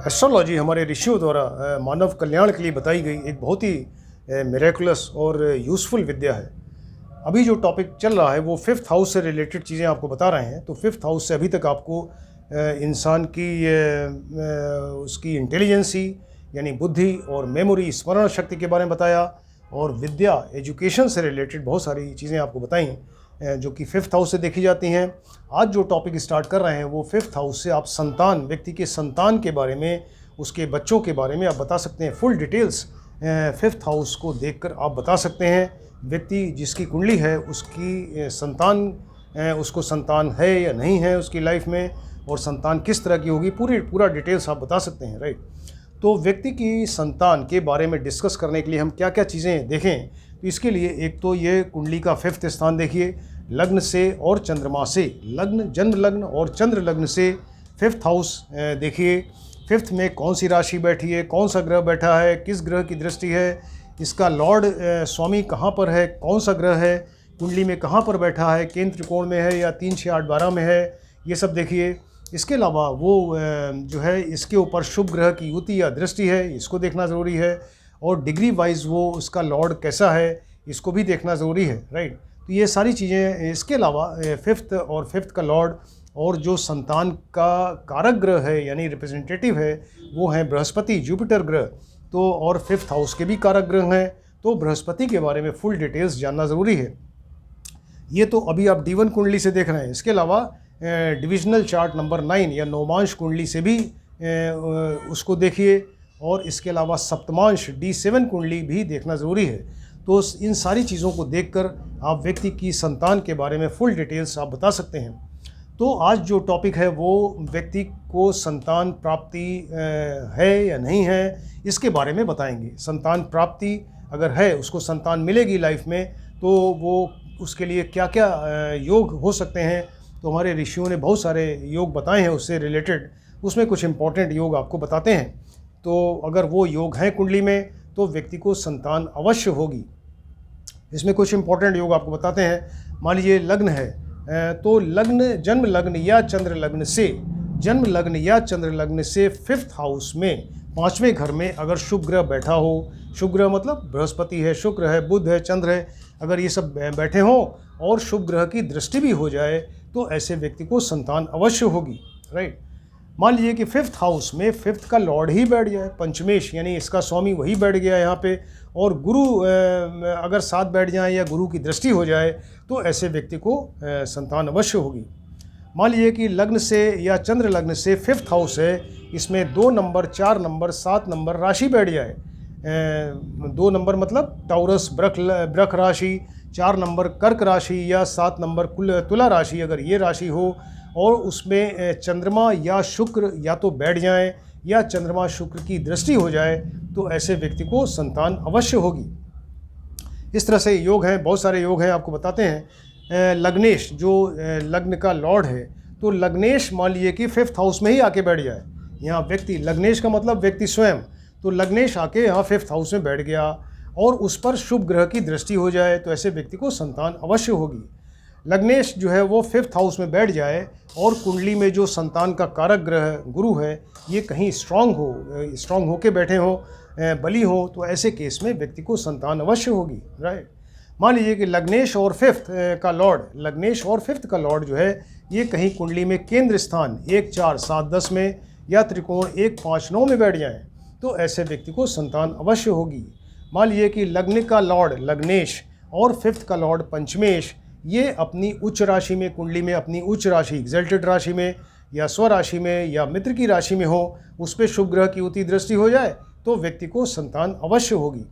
Astrology हमारे ऋषियों द्वारा मानव कल्याण के लिए बताई गई एक बहुत ही मिरेकुलस और यूज़फुल विद्या है। अभी जो टॉपिक चल रहा है वो फिफ्थ हाउस से रिलेटेड चीज़ें आपको बता रहे हैं। तो फिफ्थ हाउस से अभी तक आपको इंसान की उसकी इंटेलिजेंसी यानी बुद्धि और मेमोरी स्मरण शक्ति के बारे में बताया, और विद्या एजुकेशन से रिलेटेड बहुत सारी चीज़ें आपको बताई जो कि फिफ्थ हाउस से देखी जाती हैं। आज जो टॉपिक स्टार्ट कर रहे हैं वो फिफ्थ हाउस से आप संतान, व्यक्ति के संतान के बारे में, उसके बच्चों के बारे में आप बता सकते हैं। फुल डिटेल्स फिफ्थ हाउस को देखकर आप बता सकते हैं। व्यक्ति जिसकी कुंडली है उसकी संतान, उसको संतान है या नहीं है उसकी लाइफ में, और संतान किस तरह की होगी, पूरा डिटेल्स आप बता सकते हैं, राइट। तो व्यक्ति की संतान के बारे में डिस्कस करने के लिए हम क्या क्या चीज़ें देखें, तो इसके लिए एक तो ये कुंडली का फिफ्थ स्थान देखिए, लग्न से और चंद्रमा से, लग्न, जन्म लग्न और चंद्र लग्न से फिफ्थ हाउस देखिए। फिफ्थ में कौन सी राशि बैठी है, कौन सा ग्रह बैठा है, किस ग्रह की दृष्टि है, इसका लॉर्ड स्वामी कहाँ पर है, कौन सा ग्रह है, कुंडली में कहाँ पर बैठा है, केंद्र त्रिकोण में है या 3, 6, 8, 12 में है, ये सब देखिए। इसके अलावा वो जो है इसके ऊपर शुभ ग्रह की युति या दृष्टि है, इसको देखना ज़रूरी है, और डिग्री वाइज वो उसका लॉर्ड कैसा है, इसको भी देखना ज़रूरी है, राइट। तो ये सारी चीज़ें। इसके अलावा फिफ्थ और फिफ्थ का लॉर्ड और जो संतान का कारक ग्रह है यानी रिप्रेजेंटेटिव है वो हैं बृहस्पति, जुपिटर ग्रह। तो और फिफ्थ हाउस के भी कारक ग्रह हैं, तो बृहस्पति के बारे में फुल डिटेल्स जानना ज़रूरी है। ये तो अभी आप D1 कुंडली से देख रहे हैं। इसके अलावा डिविजनल चार्ट नंबर 9 या नौमांश कुंडली से भी उसको देखिए, और इसके अलावा सप्तमांश D7 कुंडली भी देखना ज़रूरी है। तो इन सारी चीज़ों को देखकर आप व्यक्ति की संतान के बारे में फुल डिटेल्स आप बता सकते हैं। तो आज जो टॉपिक है वो व्यक्ति को संतान प्राप्ति है या नहीं है, इसके बारे में बताएंगे। संतान प्राप्ति अगर है, उसको संतान मिलेगी लाइफ में, तो वो उसके लिए क्या क्या योग हो सकते हैं। तो हमारे ऋषियों ने बहुत सारे योग बताए हैं उससे रिलेटेड, उसमें कुछ इंपॉर्टेंट योग आपको बताते हैं। तो अगर वो योग हैं कुंडली में तो व्यक्ति को संतान अवश्य होगी। इसमें कुछ इंपॉर्टेंट योग आपको बताते हैं। मान लीजिए लग्न है, तो लग्न, जन्म लग्न या चंद्र लग्न से, जन्म लग्न या चंद्र लग्न से फिफ्थ हाउस में 5वें घर में अगर शुभ ग्रह बैठा हो, शुभ ग्रह मतलब बृहस्पति है, शुक्र है, बुध है, चंद्र है, अगर ये सब बैठे हों और शुभ ग्रह की दृष्टि भी हो जाए तो ऐसे व्यक्ति को संतान अवश्य होगी, राइट। मान लीजिए कि फिफ्थ हाउस में फिफ्थ का लॉर्ड ही बैठ जाए, पंचमेश यानी इसका स्वामी वही बैठ गया यहाँ पे, और गुरु अगर साथ बैठ जाए या गुरु की दृष्टि हो जाए तो ऐसे व्यक्ति को संतान अवश्य होगी। मान लीजिए कि लग्न से या चंद्र लग्न से फिफ्थ हाउस है, इसमें 2 नंबर, 4 नंबर, 7 नंबर राशि बैठ जाए। 2 नंबर मतलब टॉरस वृक राशि, 4 नंबर कर्क राशि या 7 नंबर तुला राशि, अगर ये राशि हो और उसमें चंद्रमा या शुक्र या तो बैठ जाएं या चंद्रमा शुक्र की दृष्टि हो जाए तो ऐसे व्यक्ति को संतान अवश्य होगी। इस तरह से योग हैं, बहुत सारे योग हैं, आपको बताते हैं। लग्नेश जो लग्न का लॉर्ड है, तो लग्नेश मान लीजिए कि फिफ्थ हाउस में ही आके बैठ जाए। यहाँ व्यक्ति, लग्नेश का मतलब व्यक्ति स्वयं, तो लग्नेश आके यहाँ फिफ्थ हाउस में बैठ गया और उस पर शुभ ग्रह की दृष्टि हो जाए तो ऐसे व्यक्ति को संतान अवश्य होगी। लग्नेश जो है वो फिफ्थ हाउस में बैठ जाए और कुंडली में जो संतान का कारक ग्रह गुरु है ये कहीं स्ट्रांग हो के बैठे हों, बली हो, तो ऐसे केस में व्यक्ति को संतान अवश्य होगी, राइट। मान लीजिए कि लग्नेश और फिफ्थ का लॉर्ड, लग्नेश और फिफ्थ का लॉर्ड जो है ये कहीं कुंडली में केंद्र स्थान 1, 4, 7, 10 में या त्रिकोण 1, 5, 9 में बैठ जाएँ तो ऐसे व्यक्ति को संतान अवश्य होगी। मान लीजिए कि लग्न का लॉर्ड लग्नेश और फिफ्थ का लॉर्ड पंचमेश ये अपनी उच्च राशि में, कुंडली में अपनी उच्च राशि एक्सल्टेड राशि में या स्वराशि में या मित्र की राशि में हो, उस पर शुभ ग्रह की युति दृष्टि हो जाए तो व्यक्ति को संतान अवश्य होगी।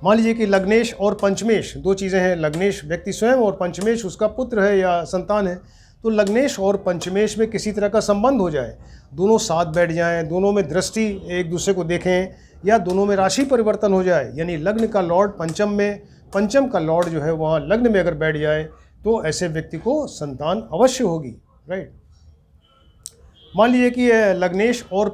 मान लीजिए कि लग्नेश और पंचमेश, 2 चीज़ें हैं, लग्नेश व्यक्ति स्वयं और पंचमेश उसका पुत्र है या संतान है, तो लग्नेश और पंचमेश में किसी तरह का संबंध हो जाए, दोनों साथ बैठ जाएं, दोनों में दृष्टि एक दूसरे को देखें, या दोनों में राशि परिवर्तन हो जाए, यानी लग्न का लॉर्ड पंचम में, पंचम का लॉर्ड जो है वहाँ लग्न में अगर बैठ जाए तो ऐसे व्यक्ति को संतान अवश्य होगी, राइट। मान लीजिए कि लग्नेश और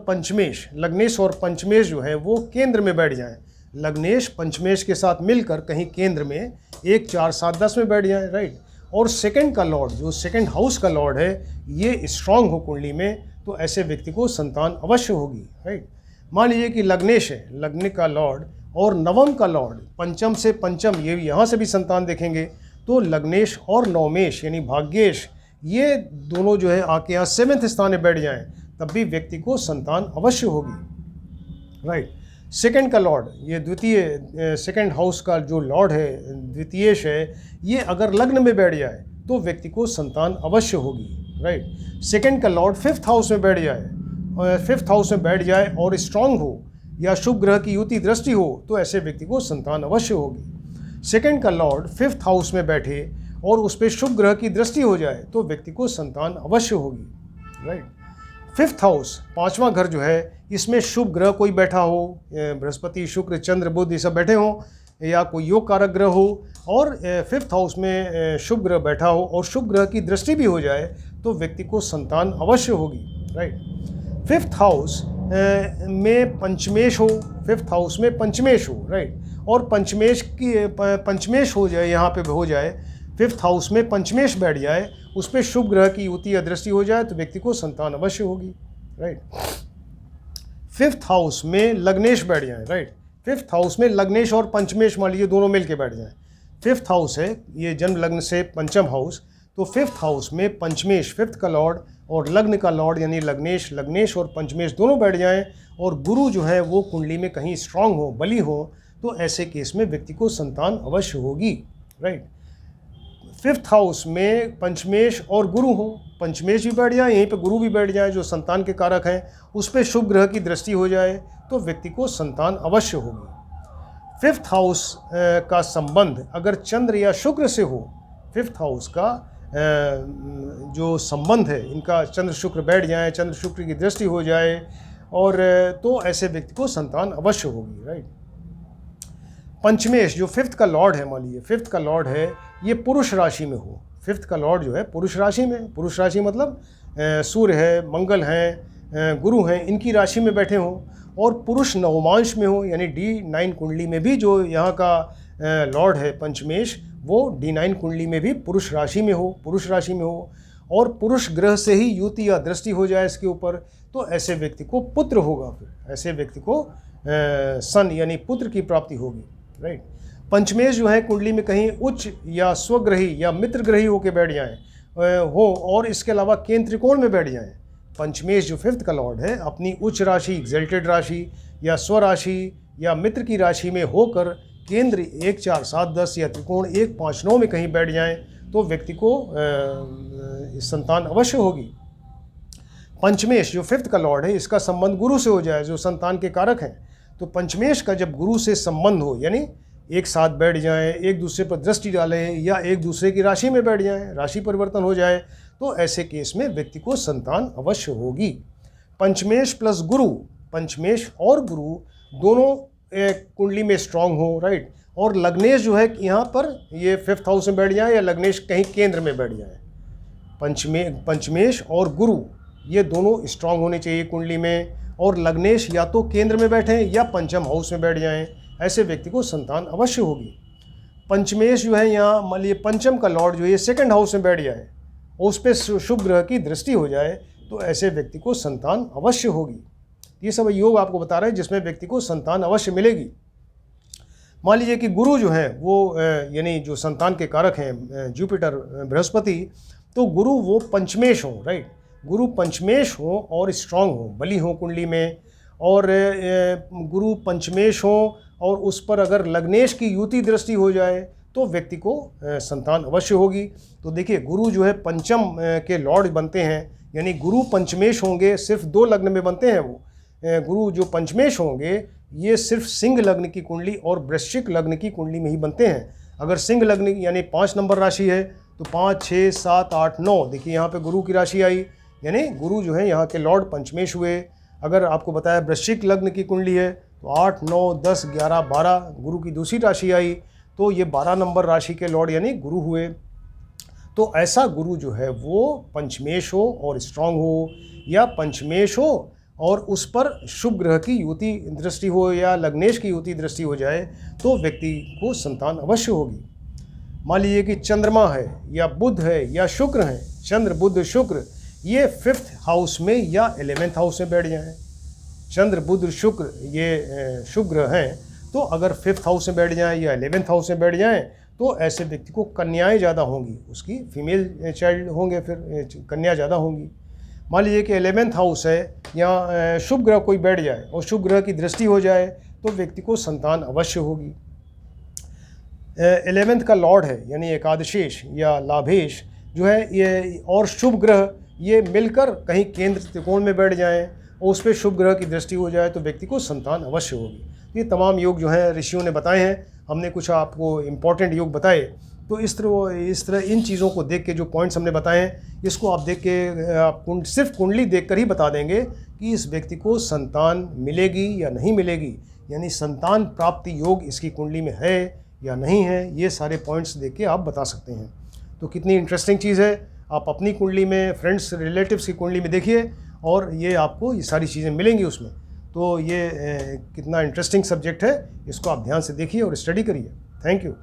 पंचमेश जो है वो केंद्र में बैठ जाएं, लग्नेश पंचमेश के साथ मिलकर कहीं केंद्र में 1, 4, 7, 10 में बैठ जाएं, राइट। और सेकंड का लॉर्ड, जो सेकंड हाउस का लॉर्ड है, ये स्ट्रांग हो कुंडली में तो ऐसे व्यक्ति को संतान अवश्य होगी, राइट। मान लीजिए कि लग्नेश है, लग्न का लॉर्ड और नवम का लॉर्ड, पंचम से पंचम, ये यहाँ से भी संतान देखेंगे, तो लग्नेश और नवमेश यानी भाग्येश, ये दोनों जो है आके यहाँ 7वें स्थान में बैठ जाएं, तब भी व्यक्ति को संतान अवश्य होगी, राइट। सेकंड का लॉर्ड, ये द्वितीय सेकंड हाउस का जो लॉर्ड है, द्वितीयेश है, ये अगर लग्न में बैठ जाए तो व्यक्ति को संतान अवश्य होगी, राइट। सेकंड का लॉर्ड 5th हाउस में बैठ जाए, 5th हाउस में बैठ जाए और स्ट्रांग हो या शुभ ग्रह की युति दृष्टि हो, तो ऐसे व्यक्ति को संतान अवश्य होगी। सेकंड का लॉर्ड 5th हाउस में बैठे और उस पर शुभ ग्रह की दृष्टि हो जाए तो व्यक्ति को संतान अवश्य होगी, राइट। 5th हाउस, 5वां घर जो है, इसमें शुभ ग्रह कोई बैठा हो, बृहस्पति, शुक्र, चंद्र, बुध, ये सब बैठे हों, या कोई योग कारक ग्रह हो, और 5th हाउस में शुभ ग्रह बैठा हो और शुभ ग्रह की दृष्टि भी हो जाए तो व्यक्ति को संतान अवश्य होगी, राइट। 5th हाउस में पंचमेश हो, 5th हाउस में पंचमेश हो, राइट, और पंचमेश हो जाए, यहाँ पे हो जाए, 5th हाउस में पंचमेश बैठ जाए, उस पर शुभ ग्रह की युति या दृष्टि हो जाए तो व्यक्ति को संतान अवश्य होगी, राइट। 5th हाउस में लग्नेश बैठ जाए, राइट, 5th हाउस में लग्नेश और पंचमेश मान लीजिए दोनों मिल के बैठ जाए। 5th हाउस है ये जन्म लग्न से पंचम हाउस, तो 5th हाउस में पंचमेश, 5th का लॉर्ड और लग्न का लॉर्ड यानी लग्नेश और पंचमेश दोनों बैठ जाएं, और गुरु जो है वो कुंडली में कहीं स्ट्रांग हो, बली हो, तो ऐसे केस में व्यक्ति को संतान अवश्य होगी, राइट। 5th हाउस में पंचमेश और गुरु हो, पंचमेश भी बैठ जाए, यहीं पे गुरु भी बैठ जाए जो संतान के कारक हैं, उस पर शुभ ग्रह की दृष्टि हो जाए तो व्यक्ति को संतान अवश्य होगी। 5th हाउस का संबंध अगर चंद्र या शुक्र से हो, 5th हाउस का जो संबंध है, इनका चंद्र शुक्र बैठ जाए, चंद्र शुक्र की दृष्टि हो जाए, और तो ऐसे व्यक्ति को संतान अवश्य होगी, राइट। पंचमेश जो 5th का लॉर्ड है, मान लीजिए 5th का लॉर्ड है, ये पुरुष राशि में हो, 5th का लॉर्ड जो है पुरुष राशि में, पुरुष राशि मतलब सूर्य है, मंगल हैं, गुरु हैं, इनकी राशि में बैठे हों, और पुरुष नवमांश में हो, यानी D9 कुंडली में भी जो यहाँ का लॉर्ड है पंचमेश, वो D9 कुंडली में भी पुरुष राशि में हो, और पुरुष ग्रह से ही युति या दृष्टि हो जाए इसके ऊपर, तो ऐसे व्यक्ति को पुत्र होगा, फिर ऐसे व्यक्ति को सन यानी पुत्र की प्राप्ति होगी, राइट। पंचमेश जो है कुंडली में कहीं उच्च या स्वग्रही या मित्र ग्रही होकर बैठ जाएं हो, और इसके अलावा केंद्र त्रिकोण में बैठ जाएं। पंचमेश जो 5th का लॉर्ड है अपनी उच्च राशि, एग्जल्टेड राशि या स्वराशि या मित्र की राशि में होकर केंद्र 1, 4, 7, 10 या त्रिकोण 1, 5, 9 में कहीं बैठ जाएं तो व्यक्ति को संतान अवश्य होगी। पंचमेश जो 5th का लॉर्ड है, इसका संबंध गुरु से हो जाए जो संतान के कारक हैं, तो पंचमेश का जब गुरु से संबंध हो, यानी एक साथ बैठ जाएं, एक दूसरे पर दृष्टि डालें या एक दूसरे की राशि में बैठ जाएं, राशि परिवर्तन हो जाए, तो ऐसे केस में व्यक्ति को संतान अवश्य होगी। पंचमेश प्लस गुरु, पंचमेश और गुरु दोनों कुंडली में स्ट्रांग हो, राइट, और लग्नेश जो है यहाँ पर ये 5th हाउस में बैठ जाए या लग्नेश कहीं केंद्र में बैठ जाए। पंचमेश और गुरु ये दोनों स्ट्रांग होने चाहिए कुंडली में, और लग्नेश या तो केंद्र में बैठें या पंचम हाउस में बैठ जाएं, ऐसे व्यक्ति को संतान अवश्य होगी। पंचमेश जो है यहाँ मान लीजिए पंचम का लॉर्ड जो है 2nd हाउस में बैठ जाए और उस पर शुभ ग्रह की दृष्टि हो जाए तो ऐसे व्यक्ति को संतान अवश्य होगी। ये सब योग आपको बता रहे हैं जिसमें व्यक्ति को संतान अवश्य मिलेगी। मान लीजिए कि गुरु जो है वो यानी जो संतान के कारक हैं जुपिटर, बृहस्पति, तो गुरु वो पंचमेश हो, राइट, गुरु पंचमेश हो और स्ट्रांग हो, बली हो कुंडली में, और गुरु पंचमेश हो और उस पर अगर लग्नेश की युति दृष्टि हो जाए तो व्यक्ति को संतान अवश्य होगी। तो देखिए गुरु जो है पंचम के लॉर्ड बनते हैं, यानी गुरु पंचमेश होंगे, सिर्फ 2 लग्न में बनते हैं वो। गुरु जो पंचमेश होंगे ये सिर्फ सिंह लग्न की कुंडली और वृश्चिक लग्न की कुंडली में ही बनते हैं। अगर सिंह लग्न यानी 5 नंबर राशि है तो 5, 6, 7, 8, 9, देखिए यहाँ पे गुरु की राशि आई, यानी गुरु जो है यहाँ के लॉर्ड पंचमेश हुए। अगर आपको बताया वृश्चिक लग्न की कुंडली है तो 8, 9, 10, 11, 12 गुरु की दूसरी राशि आई, तो ये 12 नंबर राशि के लॉर्ड यानी गुरु हुए। तो ऐसा गुरु जो है वो पंचमेश हो और स्ट्रांग हो, या पंचमेश हो और उस पर शुभ ग्रह की युति दृष्टि हो या लग्नेश की युति दृष्टि हो जाए तो व्यक्ति को संतान अवश्य होगी। मान लीजिए कि चंद्रमा है या बुध है या शुक्र है, चंद्र बुध शुक्र ये 5th हाउस में या 11th हाउस में बैठ जाएं। चंद्र बुध शुक्र ये शुभ ग्रह हैं, तो अगर 5th हाउस में बैठ जाएं या 11th हाउस में बैठ जाएं तो ऐसे व्यक्ति को कन्याएं ज़्यादा होंगी, उसकी फीमेल चाइल्ड होंगे, फिर कन्या ज़्यादा होंगी। मान लीजिए कि 11th हाउस है या शुभ ग्रह कोई बैठ जाए और शुभ ग्रह की दृष्टि हो जाए तो व्यक्ति को संतान अवश्य होगी। 11th का लॉर्ड है यानी एकादशेश या लाभेश जो है ये और शुभ ग्रह ये मिलकर कहीं केंद्र त्रिकोण में बैठ जाएं और उस पर शुभ ग्रह की दृष्टि हो जाए तो व्यक्ति को संतान अवश्य होगी। ये तमाम योग जो हैं ऋषियों ने बताए हैं, हमने कुछ आपको इम्पॉर्टेंट योग बताए। तो इस तरह इन चीज़ों को देख के जो पॉइंट्स हमने बताए हैं इसको आप देख के आप सिर्फ कुंडली देखकर ही बता देंगे कि इस व्यक्ति को संतान मिलेगी या नहीं मिलेगी, यानी संतान प्राप्ति योग इसकी कुंडली में है या नहीं है, ये सारे पॉइंट्स देख के आप बता सकते हैं। तो कितनी इंटरेस्टिंग चीज़ है, आप अपनी कुंडली में, फ्रेंड्स रिलेटिव्स की कुंडली में देखिए और ये आपको ये सारी चीज़ें मिलेंगी उसमें। तो ये कितना इंटरेस्टिंग सब्जेक्ट है, इसको आप ध्यान से देखिए और स्टडी करिए। Thank you.